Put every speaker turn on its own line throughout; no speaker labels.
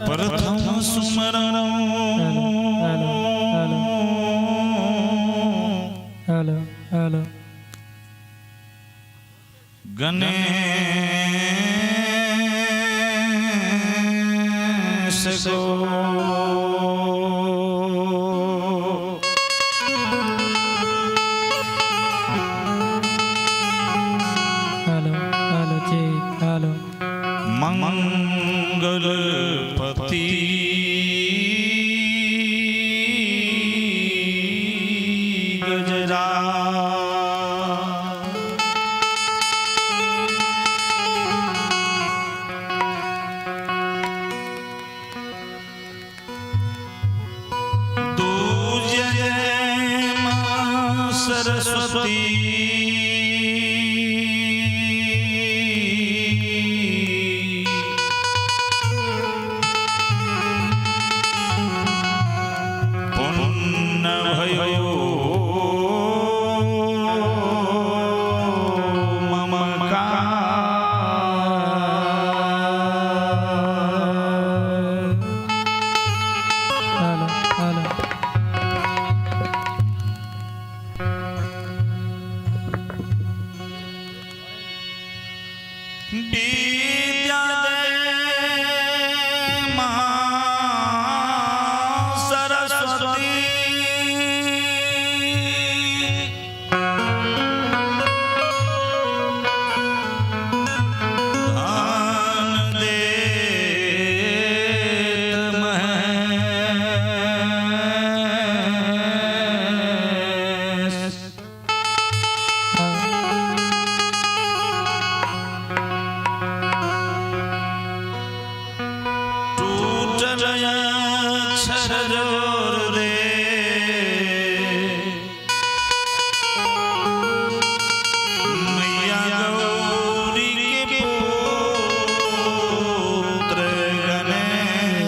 प्रथम सुमरण
हेलो
गणेश को
हेलो जी हेलो
मंगलपति गजरा दूजे मां सरस्वती विद्या दे मां सरस्वती दान दे महेश छजोर दे मैया गौरी के पुत्र गणेश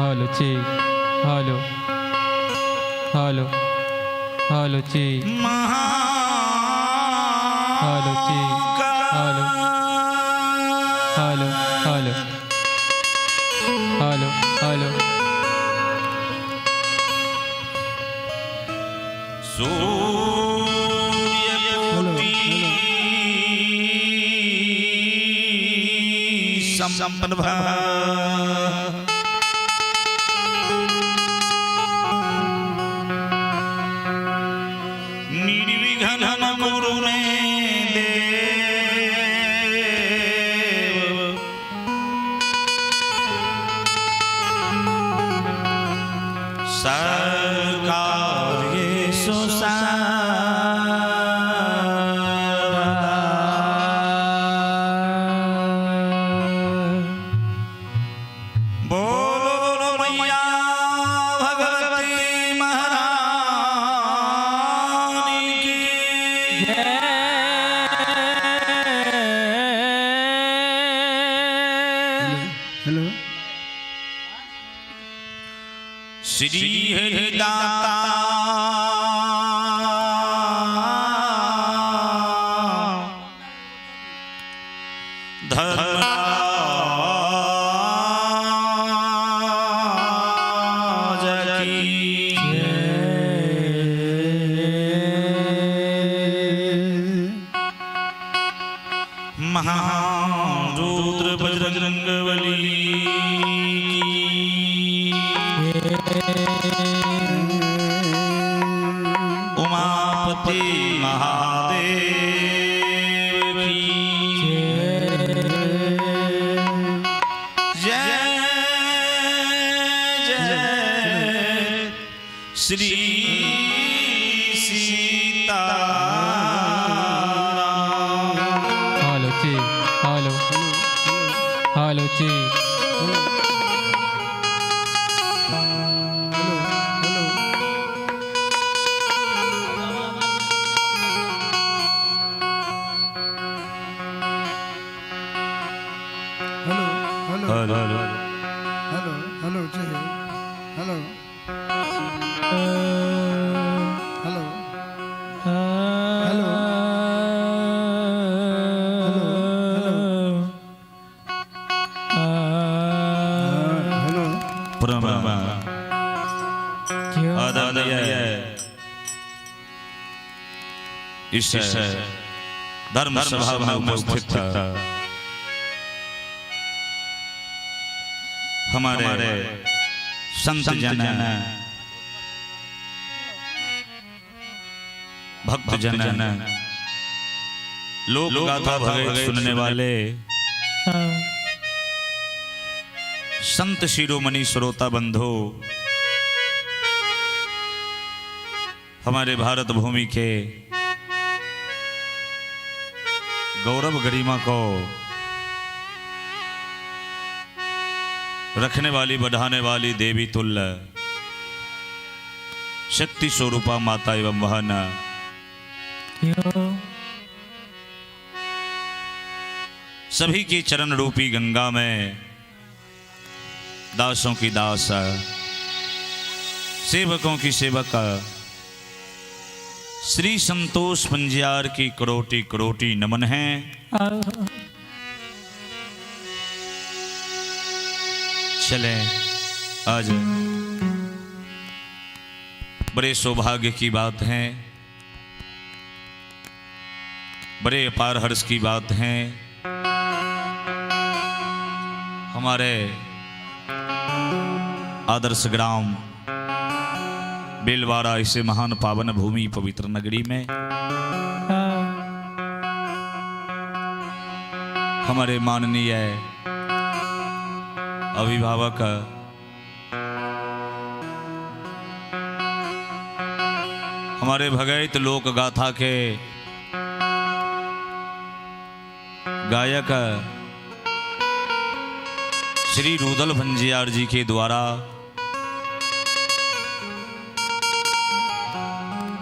हेलो जी हेलो हेलो हेलो जी हेलो जी hello hello hello hello hello
सूर्यकोटि समप्रभा निर्विघ्नं कुरु मे देव सर्वकार्येषु सर्वदा श्री हरिदाता धर्मराज की महारुद्र बजरंगबली उमापति महादेव की जय जय श्री सीताराम।
हालो जी, हालो हालो जी।
हेलो
हेलो जी हेलो हेलो हेलो हेलो
प्रणाम आदरणीय इस धर्म सभा में उपस्थित हमारे संत जन भक्त जन लोक गाथा भगत सुनने वाले संत शिरोमणि श्रोता बंधु हमारे भारत भूमि के गौरव गरिमा को रखने वाली बढ़ाने वाली देवी तुल्य शक्ति स्वरूपा माता एवं वहन सभी की चरण रूपी गंगा में दासों की दास सेवकों की सेवक श्री संतोष पंजियार की करोटी करोटी नमन है। चले आज बड़े सौभाग्य की बात है, बड़े अपार हर्ष की बात है। हमारे आदर्श ग्राम बेलवाड़ा इसे महान पावन भूमि पवित्र नगरी में हमारे माननीय अभिभावक हमारे भगत लोक गाथा के गायक श्री रुदल भंजियार जी के द्वारा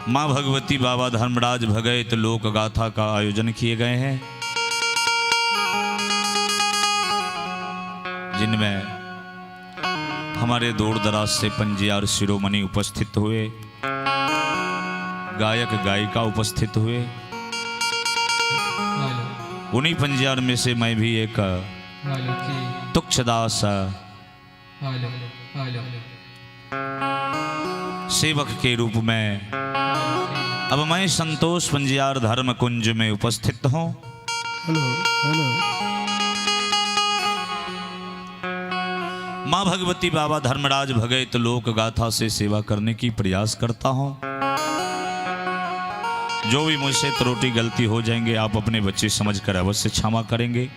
मां भगवती बाबा धर्मराज भगत लोक गाथा का आयोजन किए गए हैं, जिनमें हमारे दूर दराज से पंजियार शिरोमणि उपस्थित हुए, गायक गायिका उपस्थित हुए। उन्हीं पंजियार में से मैं भी एक तुक्षदास सेवक के रूप में अब मैं संतोष पंजियार धर्म कुंज में उपस्थित हूँ।
हेलो हेलो
माँ भगवती बाबा धर्मराज भगत लोक गाथा से सेवा करने की प्रयास करता हूँ। जो भी मुझसे त्रुटि गलती हो जाएंगे आप अपने बच्चे समझकर अवश्य क्षमा करेंगे।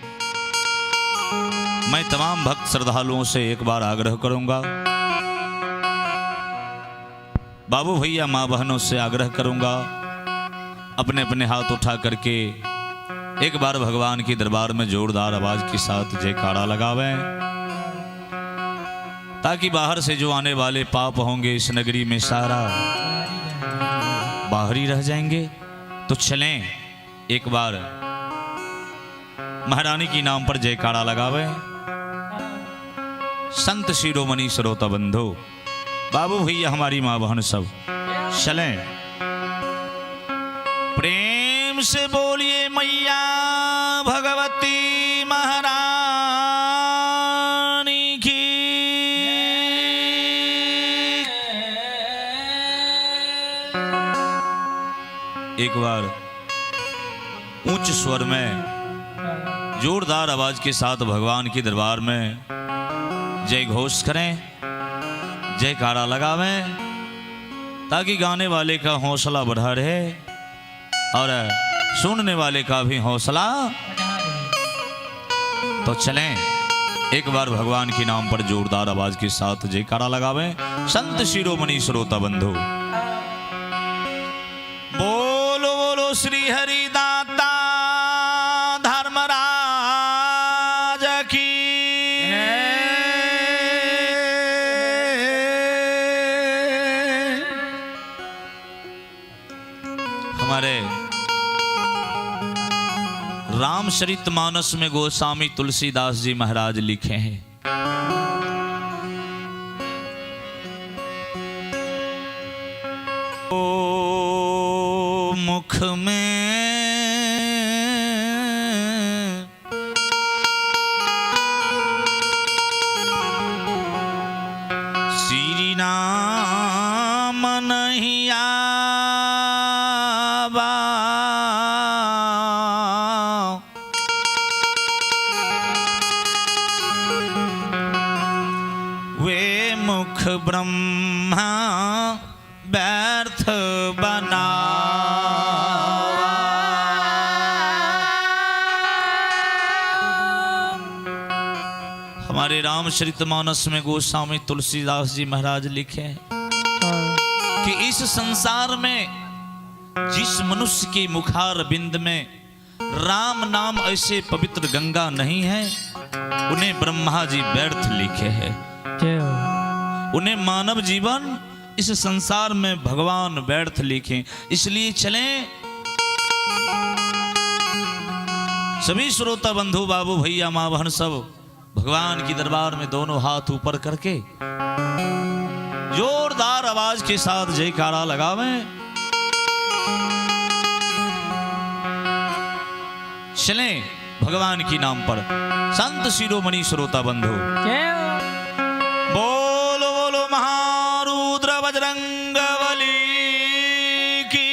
मैं तमाम भक्त श्रद्धालुओं से एक बार आग्रह करूंगा, बाबू भैया माँ बहनों से आग्रह करूंगा, अपने अपने हाथ उठा करके एक बार भगवान के दरबार में जोरदार आवाज के साथ जयकारा लगावें, ताकि बाहर से जो आने वाले पाप होंगे इस नगरी में सारा बाहर ही रह जाएंगे। तो चलें एक बार महारानी की नाम पर जयकारा लगावे। संत शिरोमणि श्रोता बंधु बाबू भैया हमारी माँ बहन सब चलें। प्रेम से बोलिए मैया भगवती महारानी की। एक बार उच्च स्वर में जोरदार आवाज के साथ भगवान के दरबार में जय घोष करें, जयकारा लगावें, ताकि गाने वाले का हौसला बढ़ा रहे और सुनने वाले का भी हौसला। तो चलें एक बार भगवान के नाम पर जोरदार आवाज के साथ जयकारा लगावें। संत शिरोमणि श्रोता बंधु बोलो बोलो श्री हरि दाता धर्मराज की। हमारे रामचरितमानस में गोस्वामी तुलसीदास जी महाराज लिखे हैं, ओ मुख में श्री नाम नहीं आवा, वे मुख ब्रह्मा व्यर्थ बना। हमारे रामचरितमानस में गोस्वामी तुलसीदास जी महाराज लिखे हैं कि इस संसार में जिस मनुष्य के मुखार बिंद में राम नाम ऐसे पवित्र गंगा नहीं है, उन्हें ब्रह्मा जी व्यर्थ लिखे हैं। उन्हें मानव जीवन इस संसार में भगवान व्यर्थ लिखे। इसलिए चलें सभी श्रोता बंधु बाबू भैया माँ बहन सब भगवान की दरबार में दोनों हाथ ऊपर करके जोरदार आवाज के साथ जयकारा लगावें। चलें भगवान की नाम पर संत शिरोमणि श्रोता बंधु बोलो बोलो महारुद्र बजरंग बली की।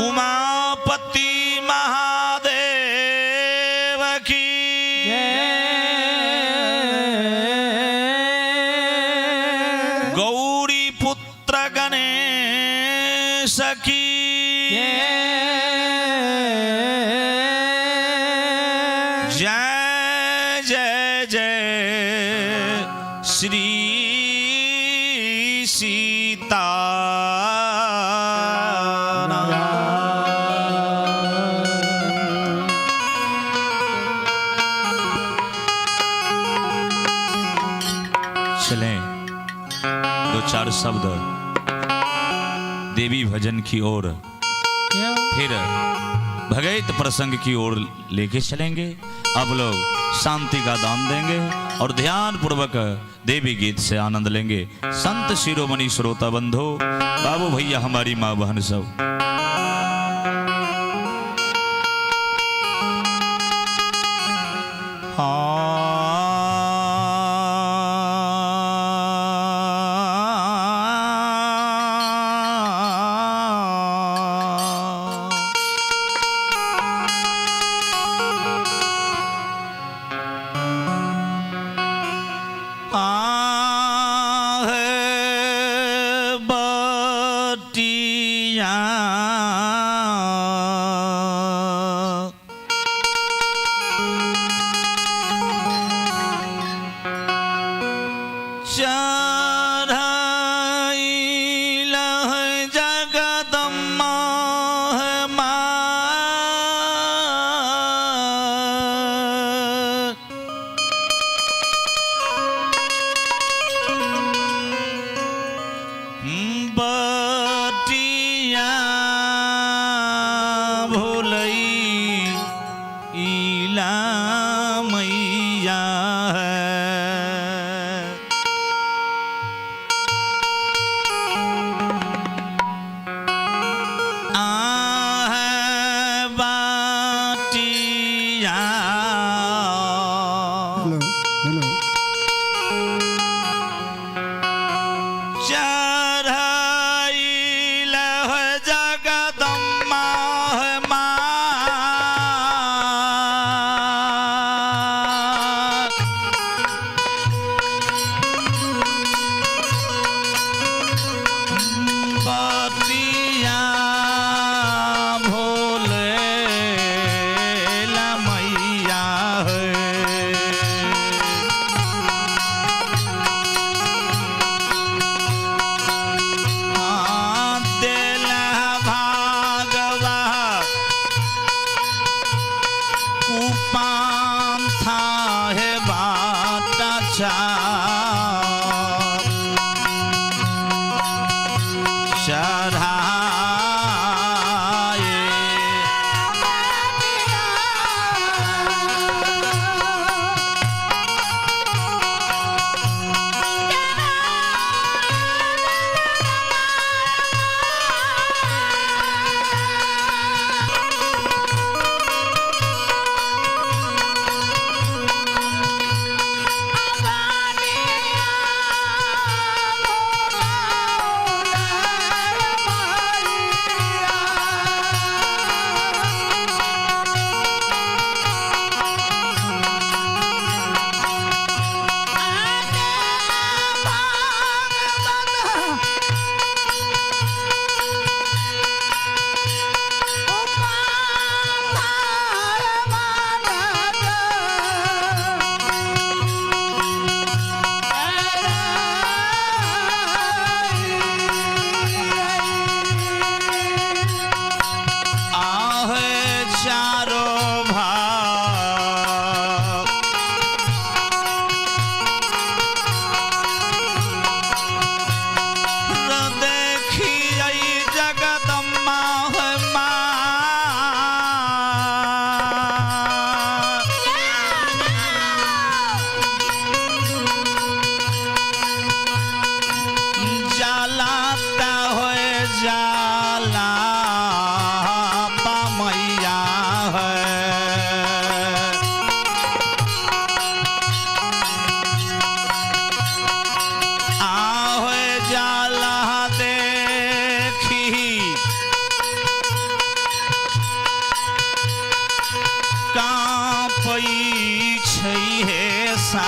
उमापति महादेव की। गौरी पुत्र गणेश की। जय जय जय श्री सीता। चलें दो चार शब्द देवी भजन की ओर फिर भगवत प्रसंग की ओर लेके चलेंगे। अब लोग शांति का दान देंगे और ध्यान पूर्वक देवी गीत से आनंद लेंगे। संत शिरोमणि श्रोता बंधु बाबू भैया हमारी माँ बहन सब मैया बाटिया
हेलो हेलो
चढ़ाइल जगदम्मा बतिया भोले ला मैया दिल भागवा कुपान था है बाटा चा चढ़ाए चारों भाग देखिए जगदम्मा जलाता हो जाला मैया आहे जाला देखी कांपई छै हे सा